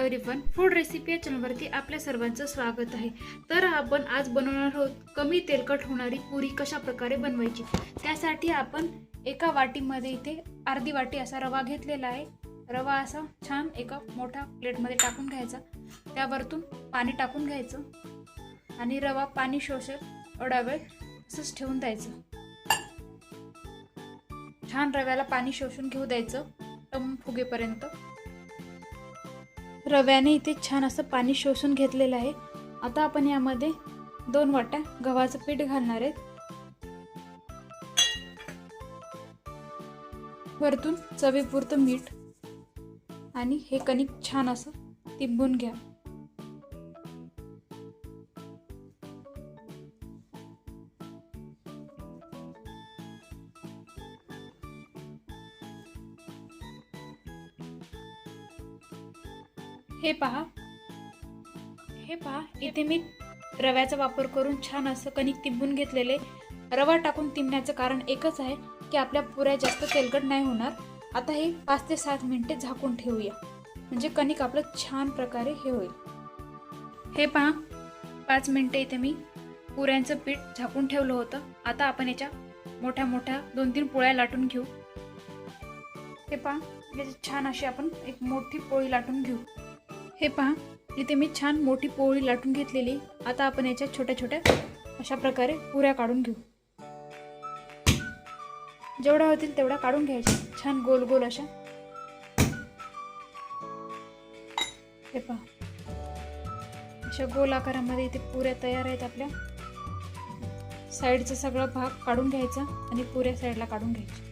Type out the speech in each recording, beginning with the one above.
Everyone, food recipe या चॅनलवरती आपल्या सर्वांचं स्वागत आहे। तर आपण आज बनवणार आहोत कमी तेलकट होणारी पुरी कशा प्रकारे बनवायची। त्यासाठी आपण एका वाटीमध्ये इथे अर्धी वाटी असा रवा घेतलेला आहे। रवा असा छान एका मोठ्या प्लेटमध्ये टाकून घ्यायचा, त्यावरतून पाणी टाकून घ्यायचं आणि रवा पाणी शोषेल एवढा वेळ असंच ठेवून द्यायचं। छान रव्याला पाणी शोषून घेऊ द्यायचं टम फुगेपर्यंत। रव्याने इथे छान असं पाणी शोषून घेतलेलं आहे। आता आपण यामध्ये 2 वाट्या गव्हाचं पीठ घालणार आहे। वरतून चवीपुरतं मीठ आणि हे कणिक छान असं तिंबून घ्या। हे पहा इथे मी रव्याचा वापर करून छान असं कणिक तिंबून घेतलेले। रवा टाकून तिंबण्याचं कारण एकच आहे की आपल्या पुऱ्या जास्त तेलकट नाही होणार। आता हे 5 ते 7 मिनिटे झाकून ठेवूया, म्हणजे कणिक आपलं छान प्रकारे हे होईल। हे पहा 5 मिनिटे इथे मी पुऱ्यांचं पीठ झाकून ठेवलं होतं। आता आपण याच्या मोठ्या मोठ्या 2-3 पोळ्या लाटून घेऊ। हे पहा याची छान अशी आपण एक मोठी पोळी लाटून घेऊ। हे पहा इथे मी छान मोठी पोळी लाटून घेतलेली। आता आपण याच्या छोट्या छोट्या अशा प्रकारे पुऱ्या काढून घेऊ। जेवढ्या होतील तेवढ्या काढून घ्यायच्या, छान गोल गोल अशा। हे पहा अशा गोल आकारामध्ये इथे पुऱ्या तयार आहेत। आपल्या साईडचा सगळा भाग काढून घ्यायचा आणि पुऱ्या साईडला काढून घ्यायच्या।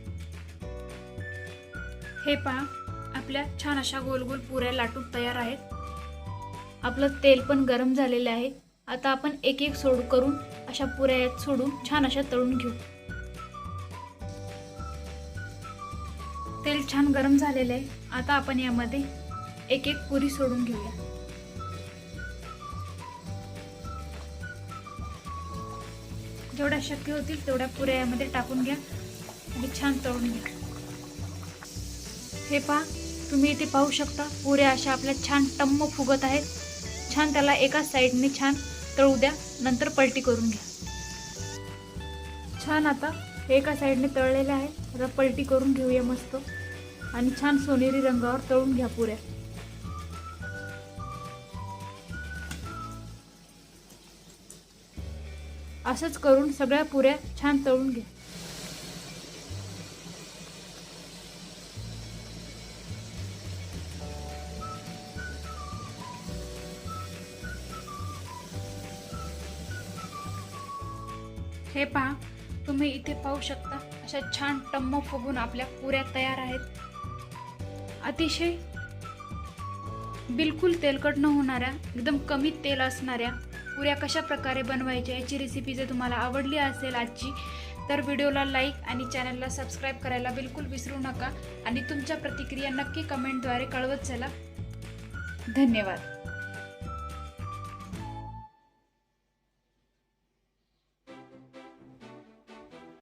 हे पहा आपल्या छान अशा गोल गोल पुऱ्या लाटून तयार आहेत। आपलं तेल पण गरम झालेले आहे। आता आपण एक एक सोड करून अशा पुऱ्या यात सोडून छान अशा तळून घेऊ। तेल छान गरम झालेले आहे। आता आपण यामध्ये एक एक पुरी सोडून घेऊया। जेवढ्या शक्य होतील तेवढ्या पुऱ्या यामध्ये टाकून घ्या आणि छान तळून घ्या। हे पहा तुम्ही इथे पाहू शकता पुऱ्या अशा आपल्या छान टम्म फुगत आहेत। छान त्याला एका साईडने छान तळू द्या, नंतर पलटी करून घ्या। छान आता एका साईडने तळलेले आहे। आता पलटी करून घेऊया मस्त आणि छान सोनेरी रंगावर तळून घ्या पुऱ्या। असंच करून सगळ्या पुऱ्या छान तळून घ्या। हे पहा तुम्ही इथे पाहू शकता अशा छान टम्म फुगून आपल्या पुऱ्या तयार आहेत। अतिशय बिलकुल तेलकट न होणाऱ्या, एकदम कमी तेल असणाऱ्या पुऱ्या कशा प्रकारे बनवायच्या याची रेसिपी जर तुम्हाला आवडली असेल आजची, तर व्हिडिओला लाईक आणि चॅनलला सबस्क्राईब करायला बिलकुल विसरू नका आणि तुमच्या प्रतिक्रिया नक्की कमेंटद्वारे कळवत चला। धन्यवाद।